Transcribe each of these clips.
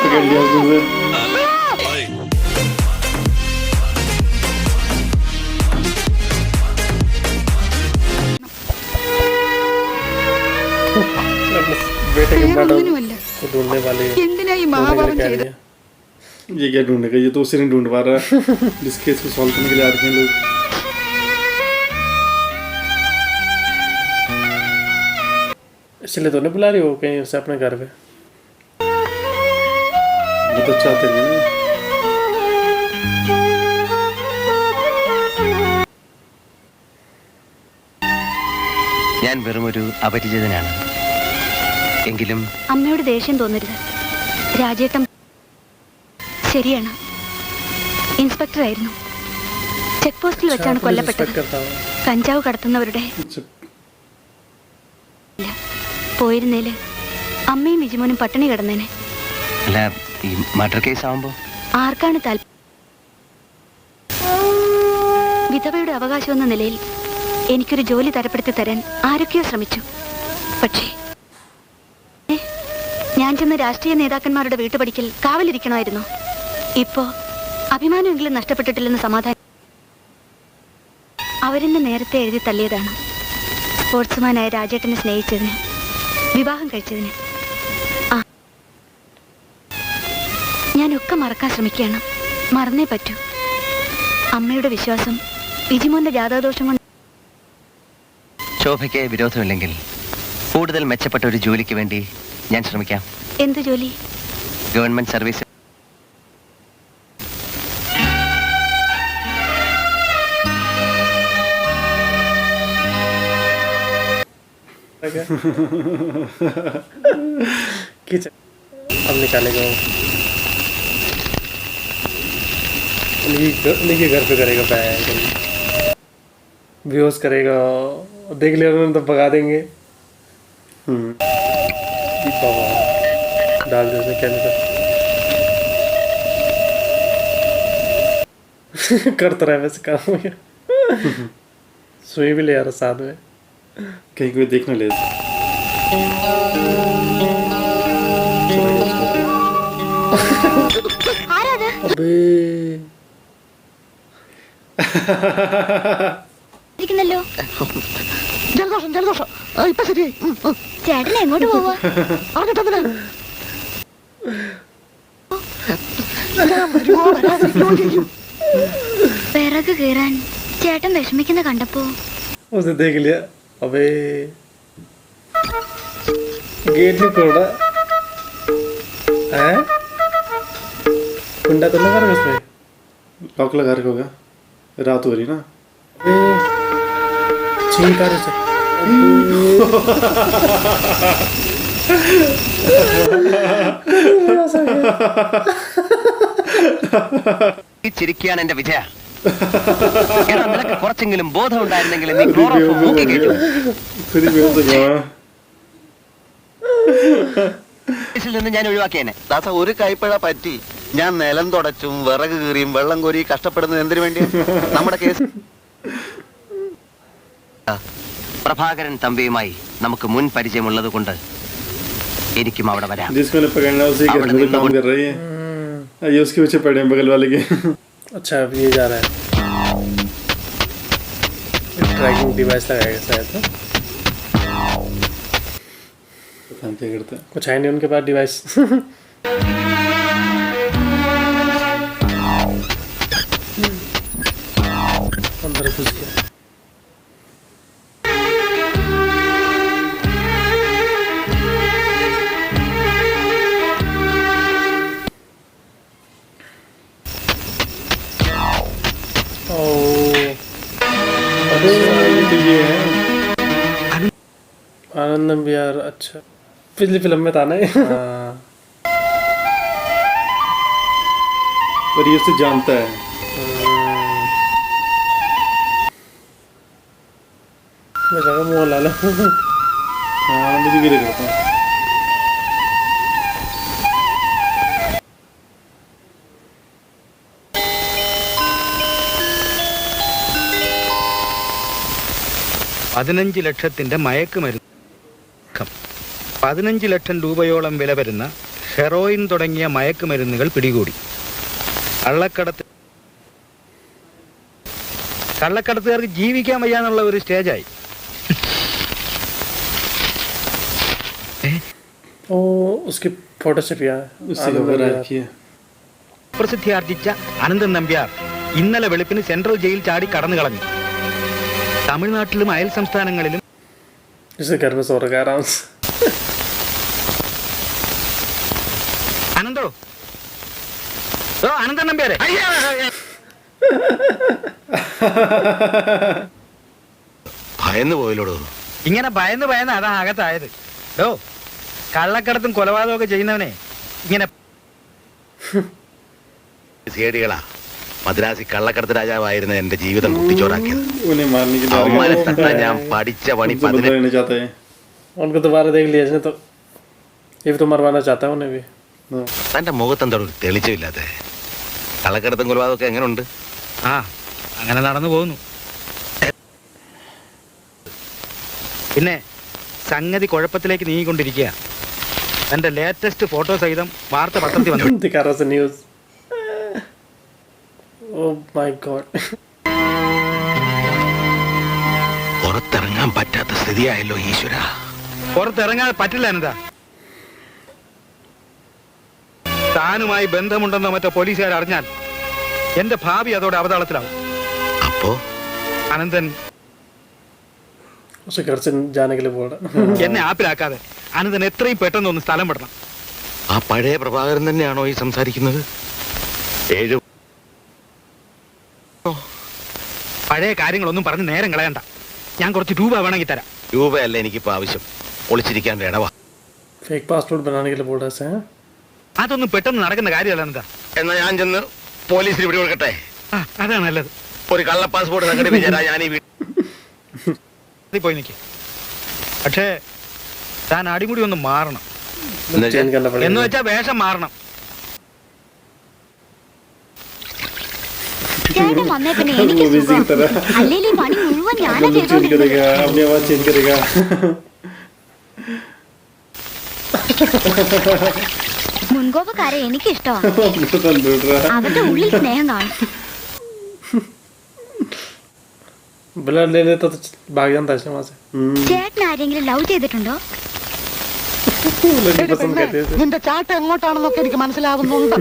पकड़ लिया उसने। बेटे के को ढूंढने वाले ये क्या ढूंढेगा? ये तो उसे नहीं ढूंढ पा रहा जिस केस को सॉल्व करने के लिए आ रहे हैं लोग। इसलिए तो नहीं बुला रही हो कहीं उसे अपने घर पे? ये तो चाहते हैं ना। ഞാൻ വെറുമൊരു അപരിചിതനാണ്. എങ്കിലും അമ്മയോട് ദേഷ്യം തോന്നരുത്. രാജേട്ടൻ ശരിയാണ്, ഇൻസ്പെക്ടർ ആയിരുന്നു. ചെക്ക് പോസ്റ്റിൽ വെച്ചാണ് കൊല്ലപ്പെട്ടത്. കഞ്ചാവ് കടത്തുന്നവരുടെ പോയിരുന്നേല് അമ്മയും വിജിമോനും പട്ടിണി കിടന്നേനെ. അല്ല, ഈ മർഡർ കേസ് ആവുമ്പോ ആർക്കാണ് താല്പര്യം? വിധവയുടെ അവകാശം എന്ന നിലയിൽ എനിക്കൊരു ജോലി തരപ്പെടുത്തി തരാൻ ആരൊക്കെയോ ശ്രമിച്ചു. പക്ഷേ ഞാൻ ചെന്ന രാഷ്ട്രീയ നേതാക്കന്മാരുടെ വീട്ടുപടിക്കൽ കാവലിരിക്കണമായിരുന്നു. ഇപ്പോ അഭിമാനമെങ്കിലും നഷ്ടപ്പെട്ടിട്ടില്ലെന്ന് സമാധാനം. അവരെന്നെ നേരത്തെ എഴുതി തള്ളിയതാണ്. സ്പോർട്സ്മാനായ രാജേട്ടനെ സ്നേഹിച്ചതിന്, വിവാഹം കഴിച്ചതിന്. ഞാനൊക്കെ മറക്കാൻ ശ്രമിക്കുകയാണ്. മറന്നേ പറ്റൂ. അമ്മയുടെ വിശ്വാസം വിജിമോന്റെ ജാതകദോഷം കൊണ്ട്. ശോഭയ്ക്ക് വിരോധമില്ലെങ്കിൽ കൂടുതൽ മെച്ചപ്പെട്ട ഒരു ജോലിക്ക് വേണ്ടി ഞാൻ ശ്രമിക്കാം. എന്ത് ജോലി? Government service. अब निकालेगा उन्हीं के घर पे करेगा, बैंक बेहोश करेगा। देख लिया उन्होंने तो भगा देंगे। डाल दे उसने कैलेंडर। करता रहा वैसे काम हो गया। सुई भी ले आ रहा साथ में, कहीं कोई देख न ले। अबे ജലദോഷം ജലദോഷം ഇപ്പൊ ശരിയായി. ചേട്ടൻ എങ്ങോട്ട് പോവാ? അറിഞ്ഞിട്ടെന്തിനാ? വിറക് കീറാൻ ചേട്ടൻ വിഷമിക്കുന്ന കണ്ടപ്പോ उसे देख लिया। अबे गेट नहीं खोल रहा है? कुंडा तो लगा रहा है उसमें, लॉक लगा रखा होगा। रात हो रही ना। छींक आ रही है। ചിരിക്കുകയാണ് എന്റെ വിജയ. നിനക്ക് കുറച്ചെങ്കിലും ബോധം ഉണ്ടായിരുന്നെങ്കിൽ നീ ക്ലോറോഫോം മൂക്കി കേട്ടു. നിന്ന് ഞാൻ ഒഴിവാക്കിയേനെ. ദാസ, ഒരു കൈപ്പഴ പറ്റി ഞാൻ നിലം തുടച്ചും വിറക് കീറിയും വെള്ളം കോരി കഷ്ടപ്പെടുന്നത് എന്തിനു വേണ്ടി? നമ്മുടെ കേസ് പ്രഭാകരൻ തമ്പിയുമായി നമുക്ക് മുൻ പരിചയമുള്ളത് കൊണ്ട് എനിക്കും അവിടെ വരാം. उसके पीछे पड़े हैं बगल वाले के। अच्छा अब ये जा रहा है, ट्रैकिंग डिवाइस लगाएगा शायद। क्या करते हैं? कुछ है नहीं उनके पास डिवाइस। अंदर घुस गया। आनंद विहार। अच्छा, पिछली फिल्म में था ना। पर ये उसे जानता है। मैं जगह मुँह ला ला। हाँ, मुझे गिरे करता हूँ। $15 ലക്ഷത്തിന്റെ മയക്കുമരുന്ന് 15 ലക്ഷം രൂപയോളം വില വരുന്ന ഹെറോയിൻ തുടങ്ങിയ മയക്കുമരുന്നുകൾ പിടികൂടി. കള്ളക്കടത്തുകാർക്ക് ജീവിക്കാൻ വയ്യാന്നുള്ള ഒരു സ്റ്റേജായി. പ്രസിദ്ധിയാർജിച്ച അനന്തൻ നമ്പ്യാർ ഇന്നലെ വെളുപ്പിന് സെൻട്രൽ ജയിൽ ചാടി കടന്നു കളഞ്ഞു. തമിഴ്നാട്ടിലും അയൽ സംസ്ഥാനങ്ങളിലും അനന്തോ അനന്തൻ നമ്പ്യാരെ ഭയന്ന് പോയില്ലോടോ. ഇങ്ങനെ ഭയന്ന് അതാ അകത്തായത്. കള്ളക്കടത്തും കൊലപാതകവും ഒക്കെ ചെയ്യുന്നവനെ ഇങ്ങനെ സേടികളാ. മദ്രാസി കള്ളക്കടത്ത് രാജാവായിരുന്ന എന്റെ ജീവിതം കുട്ടിച്ചോറാക്കിയത്. ഞാൻ പഠിച്ച പണി തന്റെ മുഖത്തെന്താ ഒരു തെളിച്ചമില്ലാത്ത. കള്ളക്കടത്തും കൊലപാതകമൊക്കെ എങ്ങനെയുണ്ട്? അങ്ങനെ നടന്നു പോകുന്നു. പിന്നെ സംഗതി കുഴപ്പത്തിലേക്ക് നീങ്ങിക്കൊണ്ടിരിക്കുക. എന്റെ ലേറ്റസ്റ്റ് ഫോട്ടോ സഹിതം വാർത്ത പത്രത്തിൽ വന്നു. പുറത്തിറങ്ങാൻ പറ്റാത്ത സ്ഥിതിയായല്ലോ ഈശ്വര. പുറത്തിറങ്ങാൻ പറ്റില്ല എന്താ? താനുമായി ബന്ധമുണ്ടെന്നോ മറ്റോ പോലീസുകാർ അറിഞ്ഞാൽ എന്റെ ഭാവി അതോടെ അവതാളത്തിലാവും. അപ്പോ അനന്തൻ എന്നെ ആപ്പിലാക്കാതെ അനന്തൻ എത്രയും പെട്ടെന്ന് ഒന്ന് സ്ഥലം വിടണം. ആ പഴയ പ്രഭാകരൻ തന്നെയാണോ ഈ സംസാരിക്കുന്നത്? പഴയ കാര്യങ്ങളൊന്നും പറഞ്ഞ് നേരം കളയണ്ട. ഞാൻ കുറച്ച് രൂപ വേണമെങ്കിൽ തരാം. രൂപയല്ല എനിക്കിപ്പോ ആവശ്യം, ഒളിച്ചിരിക്കാൻ ഇടവാ. അതൊന്നും പെട്ടെന്ന് നടക്കുന്ന കാര്യമല്ല എന്താ. എന്നാ ഞാൻ ചെന്ന് പോലീസിന് പിടി കൊടുക്കട്ടെ? അതാ നല്ലത്. ഒരു കള്ള പാസ്പോർട്ട് സംഘടിപ്പിച്ചാ ഞാൻ പോയി നിൽക്കും. പക്ഷേ താൻ അടിമുടി ഒന്ന് മാറണം. എന്ന് വെച്ചാ വേഷം മാറണം. വന്നേ പിന്നെ എനിക്ക് അല്ലെങ്കിൽ പണി മുഴുവൻ ഞാനാ ചെയ്തോണ്ടിരിക്കുന്നത്. മുൻകോപക്കാരെ എനിക്ക് ഇഷ്ടമാണ്. അവരുടെ ഉള്ളിൽ സ്നേഹം കാണും. ചേട്ടൻ ആരെങ്കിലും ലവ് ചെയ്തിട്ടുണ്ടോ? നിന്റെ ചാട്ടം എങ്ങോട്ടാണെന്നൊക്കെ എനിക്ക് മനസ്സിലാവുന്നുണ്ട്.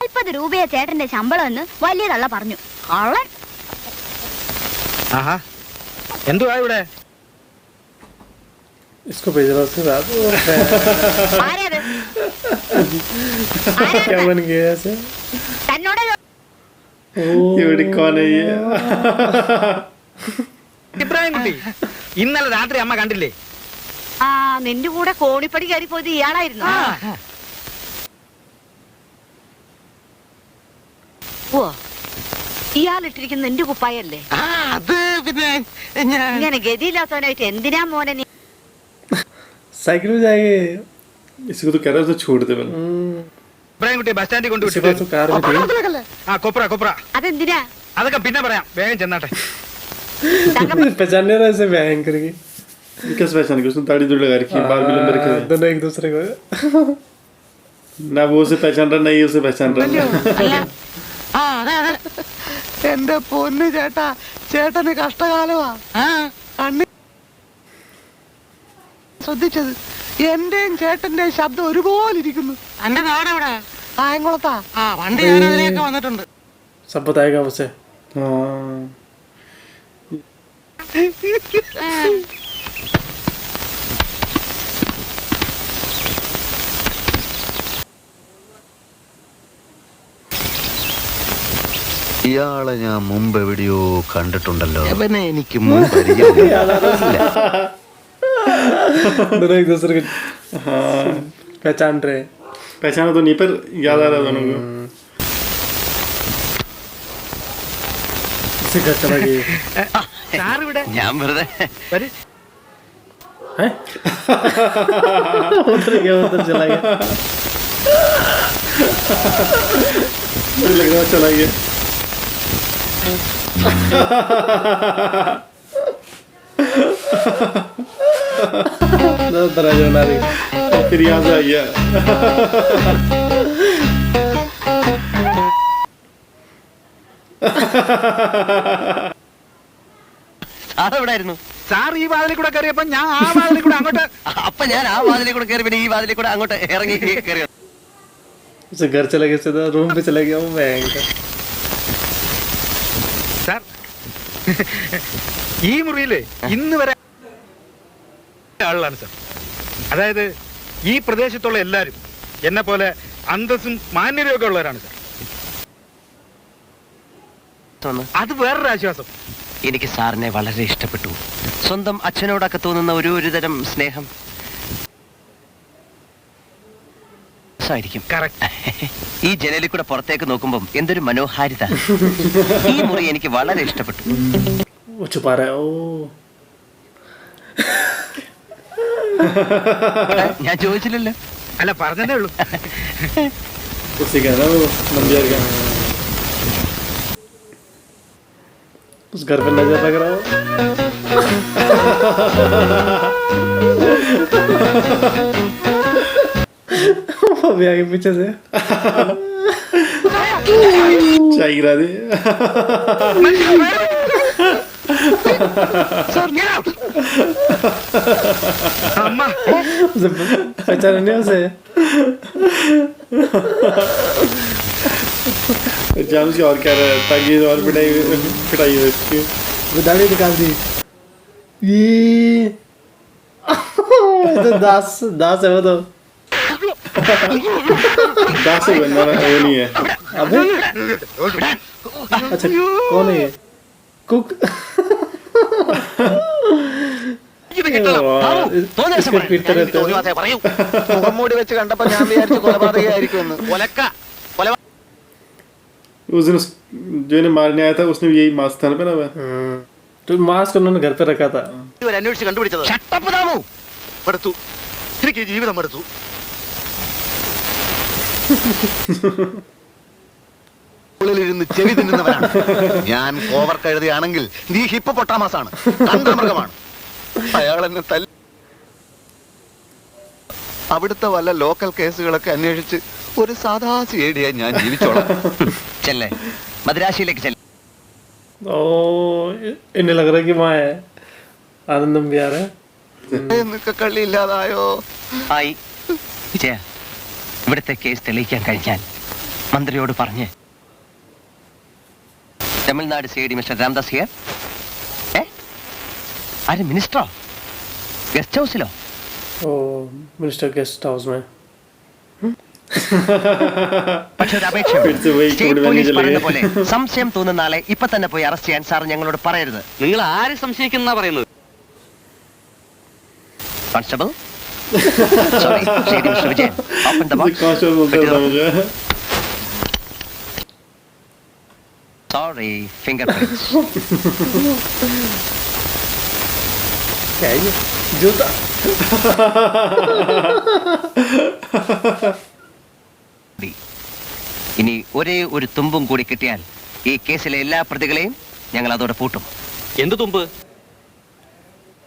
40 രൂപയാ ചേട്ടന്റെ ശമ്പളം എന്ന് വലിയ തള്ള പറഞ്ഞു. കള്ളൻ. എന്തുവാ ഇവിടെ? തന്നോട് ഇബ്രാഹിം കുട്ടി, ഇന്നലെ രാത്രി അമ്മ കണ്ടില്ലേ? നിന്റെ കൂടെ കോണിപ്പടി കയറി പോയത് ഇയാളായിരുന്നു. ഓ, ഇയാളിട്ടിരിക്കുന്ന നിന്റെ കുപ്പായല്ലേ? അത് പിന്നെ ഇങ്ങനെ ഗതിയില്ലാത്തവനായിട്ട് എന്തിനാ മോനെ നീ साइकिल में जाएंगे? इसको तो कह रहा है तो छोड़ दे बल। ഇബ്രാഹിം കുട്ടി ബസ് സ്റ്റാൻഡിൽ കൊണ്ടുവിട്ടു. കൊപ്ര അതെന്തിനാ? അതൊക്കെ പിന്നെ പറയാം. വേഗം ചെന്നാട്ടെ. पहचानने रहा ऐसे बहन करके। किस पहचान के? उसने दाढ़ी दूर लगा रखी है, बाल भी लंबे रखे हैं। दोनों एक दूसरे को ना वो उसे पहचान रहा, ना ये उसे पहचान रहा। എന്റെ പൊന്ന് ചേട്ടാ, ചേട്ടന് കഷ്ടകാലമാ. ശ്രദ്ധിച്ചത് എന്റെയും ചേട്ടന്റെയും ശബ്ദം ഒരുപോലെ ഇരിക്കുന്നു. എന്റെ നാട് എവിടെ? കായംകുളത്താ. പണ്ട് ഞാൻ അതിലേക്ക് വന്നിട്ടുണ്ട്. सब बताएगा उसे। ഇയാളെ ഞാൻ മുമ്പ് എവിടെയോ കണ്ടിട്ടുണ്ടല്ലോ. അവനെ എനിക്ക് മുമ്പ് പരിചയമില്ല. दोनों एक दूसरे को पहचान रहे। पहचाना तो नहीं पर याद आ रहा दोनों को। इसे घर चला गया। ഞാൻ വെറുതെ उधर चला गया। लग रहा चला गया। तरह जो ना रही फिर यहाँ से आई है സാറെവിടായിരുന്നു? സാർ ഈ വാതിലിൽ കൂടെ കയറിയപ്പോ ഞാൻ ആ വാതിലിൽ കൂടെ അങ്ങോട്ട്. അപ്പൊ ഞാൻ ആ വാതിലിൽ കൂടെ കയറി, പിന്നെ ഈ വാതിലിൽ കൂടെ അങ്ങോട്ട് ഇറങ്ങി കയറി. उसे घर चले गए सीधा रूम पे चले गया वो भयंकर സാർ ഈ മുറിയില് ഇന്ന് വരെ ആളാണ് സാർ. അതായത് ഈ പ്രദേശത്തുള്ള എല്ലാരും എന്നെ പോലെ അന്തസ്സും മാന്യതയും ഒക്കെ ഉള്ളവരാണ് സാർ. അത് വേറൊരു ആശ്വാസം. എനിക്ക് സാറിനെ വളരെ ഇഷ്ടപ്പെട്ടു. സ്വന്തം അച്ഛനോടൊക്കെ തോന്നുന്ന ഒരു തരം സ്നേഹം ായിരിക്കും. ഈ ജനലിൽ കൂടെ പുറത്തേക്ക് നോക്കുമ്പോൾ എന്തൊരു മനോഹാരിത. ഈ മുറി എനിക്ക് വളരെ ഇഷ്ടപ്പെട്ടു. वो छुपा रहा है ओ ഞാൻ ചോദിച്ചില്ലല്ലോ. അല്ല പറഞ്ഞതേ ഉള്ളൂ. उसी का ना वो नंबर का उस घर पे नजर लग रहा हो अभी आगे पीछे से चाय गिरा दी അമ്മ उसे पहचाना नहीं उसे जाम से और क्या रहा है ताकि और पिटाई हो इसकी दाढ़ी निकाल दी ये तो दास है वो तो दास है बनना वो नहीं है अबे अच्छा कौन है ये कुक इसके पीटते रहते हैं മുഖം മൂടി വെച്ച് കണ്ടപ്പോ ഞാൻ വിചാരിച്ചു കൊലപാതകയായിരിക്കുമെന്ന്. उस दिन जो इन्हें मारने आया था उसने भी यही मास्क था ना पहना हुआ तो मास्क उन्होंने घर पे रखा था അന്വേഷിച്ച് കണ്ടുപിടിച്ചത്. എടുത്തു, എനിക്ക് ജീവിതം എടുത്തു. ഉള്ളിലിരുന്ന് ചെവി തിന്നുന്നവനാണ് ഞാൻ. കോവർ കഴുതിയാണെങ്കിൽ നീ ഹിപ്പോപ്പൊട്ടാമസ് ആണ്, കാണ്ടാമൃഗമാണ്. അയാൾ എന്നെ തല്ലി. അവിടുത്തെ വല്ല ലോക്കൽ കേസുകളൊക്കെ അന്വേഷിച്ച് ഒരു സാധാ സിഐഡിയായി ഞാൻ ജീവിച്ചോളാം. ചെല്ലേ, മദ്രാശിയിലേക്ക് ചെല്ലേ. ओ इन्हें लग रहा है कि वहाँ है आनंदम भी आ रहा है എന്നൊക്കെ കള്ളി ഇല്ലാതായോ? ആയി. വിജയ, ഇവിടുത്തെ കേസ് തെളിയിക്കാൻ കഴിഞ്ഞാൽ മന്ത്രിയോട് പറഞ്ഞ് Tamil Nadu C I D mister Ramdas here. ആര് മിനിസ്റ്ററോ? ഗസ്റ്റ് ഹൗസിലോ? ओ मिनिस्टर गेस्ट हाउस में പക്ഷെ ഒരു അപേക്ഷയുണ്ട്. പിടിച്ച് പോയി സ്റ്റേറ്റ് കൂടി പോലീസ് വന്നില്ലേ? പറയുന്ന പോലെ സംശയം തോന്നുന്ന ആളെ ഇപ്പൊ തന്നെ പോയി അറസ്റ്റ് ചെയ്യാൻ സാർ ഞങ്ങളോട് പറയരുത്. നിങ്ങൾ ആരെ സംശയിക്കുന്ന പറയുന്നത്? Constable, sorry, C D mister Vijayan, open the box. Constable बोलते हैं मुझे സോറി, ഫിംഗർ പ്രിന്റ്സ്. क्या है ये जूता ഇനി ഒരേ ഒരു തുമ്പും കൂടി കിട്ടിയാൽ ഈ കേസിലെ എല്ലാ പ്രതികളെയും ഞങ്ങൾ അതോടെ പൂട്ടും. എന്ത് തുമ്പ്?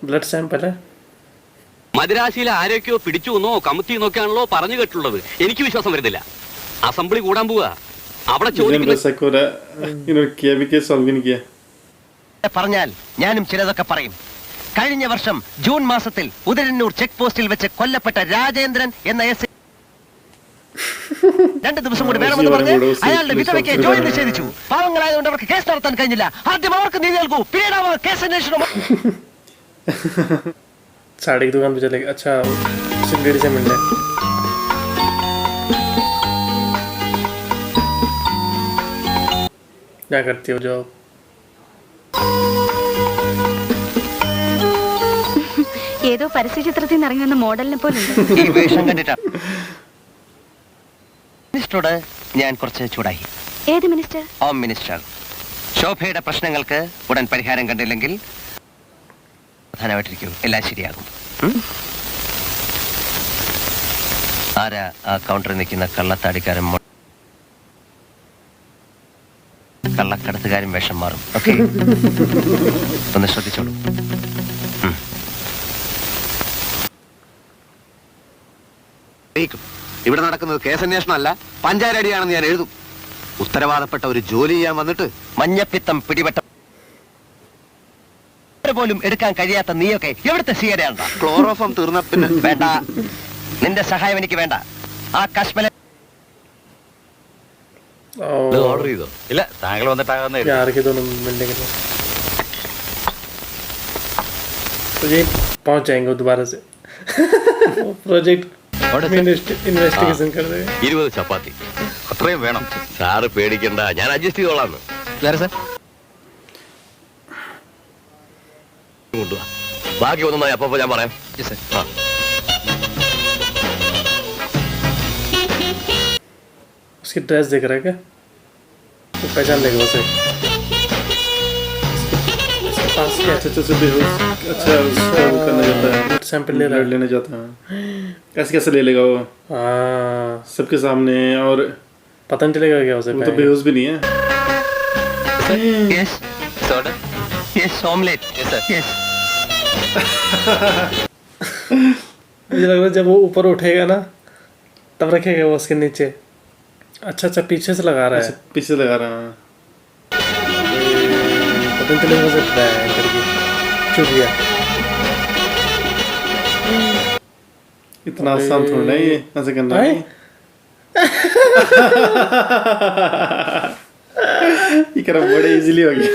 ब्लड सैंपल है മദ്രാശിയിലെ ആരൊക്കെയോ പിടിച്ചു എന്നോ കമ്മിറ്റി എന്നൊക്കെയാണല്ലോ പറഞ്ഞു കേട്ടുള്ളത്. എനിക്ക് വിശ്വാസം വരുന്നില്ല. അസംബ്ലി കൂടാൻ പോവാ. അവിടെ പറഞ്ഞാൽ ഞാനും ചിലതൊക്കെ പറയും. കഴിഞ്ഞ വർഷം ജൂൺ മാസത്തിൽ ഉദരന്നൂർ ചെക്ക് പോസ്റ്റിൽ വെച്ച് കൊല്ലപ്പെട്ട രാജേന്ദ്രൻ എന്ന എസ് 2 ദിവസം കൂടി വേണമെന്ന് പറഞ്ഞ് അയാളുടെ വിധവയ്ക്ക് ജോലി നിഷേധിച്ചു. പാവങ്ങളായതുകൊണ്ട് അവർക്ക് കേസ് നടത്താൻ കഴിഞ്ഞില്ല. ആദ്യം അവർക്ക് നീതി നൽകൂ, പിന്നീട് അവർ കേസ് അന്വേഷണം. साड़ी की दुकान पे चले गए. अच्छा सिगरेट से मिलने क्या करती हो जॉब? ഏതോ പരസ്യചിത്രത്തിൽ നിന്ന് ഇറങ്ങി വന്ന മോഡലിനെ പോലുണ്ട്. ഈ വേഷം കണ്ടിട്ടാണ് മിനിസ്റ്ററോട് ഞാൻ കുറച്ച് ചൂടായി. ഏത് മിനിസ്റ്റർ? Home minister. ശോഭയുടെ പ്രശ്നങ്ങൾക്ക് ഉടൻ പരിഹാരം കണ്ടില്ലെങ്കിൽ പ്രധാനമായിട്ടിരിക്കും, എല്ലാം ശരിയാകും. ആരാ ആ കൗണ്ടറിൽ നിൽക്കുന്ന കള്ളത്താടിക്കാരൻ? കള്ളക്കടത്തുകാരും വേഷം മാറും. ഓക്കെ, ഒന്ന് ശ്രദ്ധിച്ചോളൂ. അറിയിക്കും. ഇവിടെ നടക്കുന്നത് കേസന്വേഷണം അല്ല, പഞ്ചായത്തടിയാണെന്ന് ഞാൻ എഴുതും. ഉത്തരവാദപ്പെട്ട ഒരു ജോലി ചെയ്യാൻ വന്നിട്ട് മഞ്ഞപ്പിത്തം പിടിപെട്ട പോലും എടുക്കാൻ കഴിയാത്ത നീയൊക്കെ എവിടുത്തെ സീരയാണ്ടാ? ക്ലോറോഫോം തീർന്ന പിന്നെ വേണ്ട, നിന്റെ സഹായം എനിക്ക് വേണ്ട. ആ കശ്മല ഓർഡർ ചെയ്തോ? ഇല്ല, താങ്കൾ വന്നിട്ടാകുന്ന यार के दोनों मिलने के लिए तो ये पहुंच जाएंगे दोबारा से प्रोजेक्ट इन्वेस्टिगेशन कर देंगे. 20 ചപ്പാത്തി അത്രയും വേണം. സാറ് പേടിക്കണ്ട, ഞാൻ അഡ്ജസ്റ്റ് ചെയ്തോളാന്ന്. സാർ കൊണ്ടുവാ. ബാക്കി ഒന്നും അപ്പൊ ഞാൻ പറയാം. ആ. उसकी ड्रेस देख रहा है क्या? तो पहचान लेगा उसे. इसके पास क्या अच्छा अच्छा बेहोश. अच्छा उसको वो करना जाता है, सैंपल ले रहा ब्लड है. लेने जाता है. कैसे कैसे ले लेगा वो हाँ, सबके सामने? और पता नहीं चलेगा क्या उसे. वो तो बेहोश भी नहीं है. Yes soda, yes omelette, yes. मुझे लग रहा है जब वो ऊपर उठेगा ना तब रखेगा वो उसके नीचे. अच्छा अच्छा पीछे से लगा रहा है. पीछे लगा रहा है. पता नहीं चलेगा उसे बैग करके चुप गया. इतना आसान थोड़ा ना ये ऐसे करना आए? है. ये कर बड़े इजीली हो गया.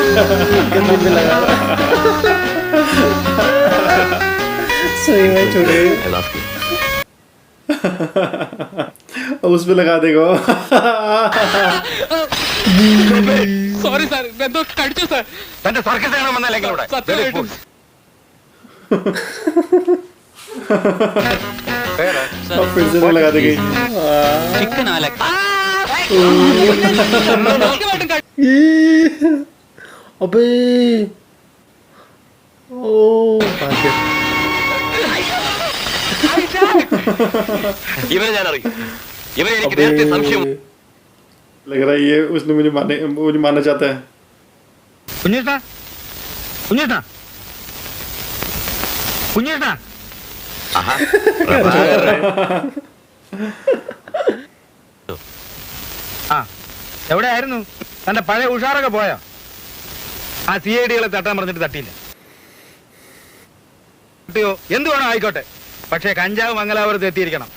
गंदे में लगा रहा है. सही में चुड़े. उस पे लगा देगा. സോറി സാർ, എന്തോ കടിച്ചു സാർ. തന്റെ സർക്കസ് കാണാൻ വന്നല്ലെങ്കിൽ ഇവിടെ സത്യമായിട്ടും और फिर से लगा देगी. ചിക്കൻ ആലക്ക अबे ओ भाग्य. ഇവനെ ഞാൻ അറിയും. ഇവനെ എനിക്ക് നേരത്തെ സംശയം. लग रहा है ये उसने मुझे मारना चाहता है. കുഞ്ഞേട്ടാ, കുഞ്ഞേട്ടാ, കുഞ്ഞേട്ടാ. ആഹാ. ആ, എവിടെയായിരുന്നു? തന്റെ പഴയ ഉഷാറൊക്കെ പോയോ? ആ CID-കളെ തട്ടാൻ പറഞ്ഞിട്ട് തട്ടിയില്ല. തട്ടിയോ എന്ത് വേണോ ആയിക്കോട്ടെ, പക്ഷേ കഞ്ചാവ് മംഗലാപുരത്ത് എത്തിയിരിക്കണം.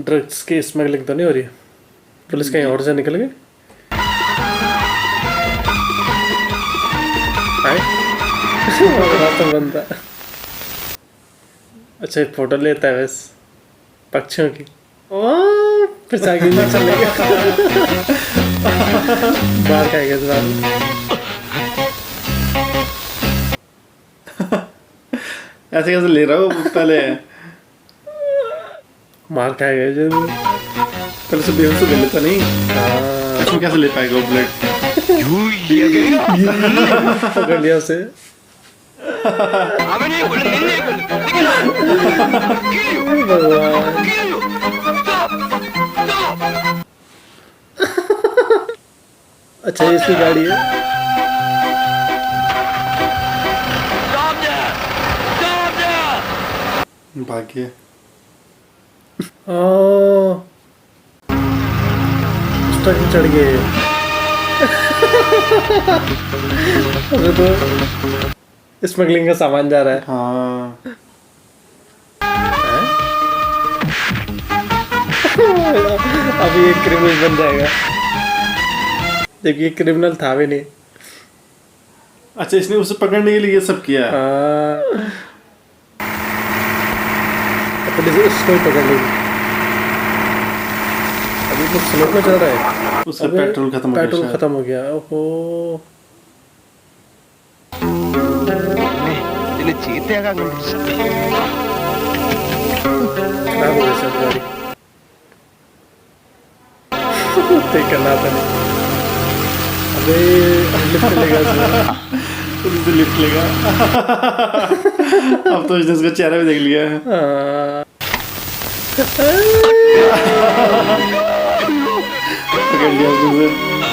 ड्रग्स की स्मगलिंग तो नहीं हो रही है? पुलिस कहीं और से निकल गई? रास्ता बंद था. अच्छा एक फोटो लेता है बस पक्षियों की. ओ फिर साइकिल में चलेगा. बाहर खाएगा इस बार. ऐसे कैसे ले रहा हूँ पहले? मार खाएगा जरूर. पहले से बेहोश तो ले लेता नहीं. इसमें कैसे ले पाएगा वो ब्लड? पकड़ लिया उसे. അവനെ കൊല്ലും, നിന്നെ കൊല്ലും. भगवान. अच्छा ये इसकी गाड़ी है. भाग्य. ट्रक में चढ़ गए. अरे तो स्मगलिंग का सामान जा रहा है. हाँ. अभी ये क्रिमिनल बन जाएगा. देखिए क्रिमिनल था भी नहीं. अच्छा इसने उसे पकड़ने के लिए ये सब किया. पुलिस उसको ही पकड़ लेगी. अभी तो स्लो में चल रहा है. उसका पेट्रोल खत्म हो गया. पेट्रोल खत्म हो गया. ओहो. ഇതിന് ചീത്തയാകാൻ खराब हो गया सब गाड़ी. देख करना था नहीं. अबे लिफ्ट लेगा पुलिस लिफ्ट लेगा. अब तो इसने उसका चेहरा भी देख लिया. कर लिया उसने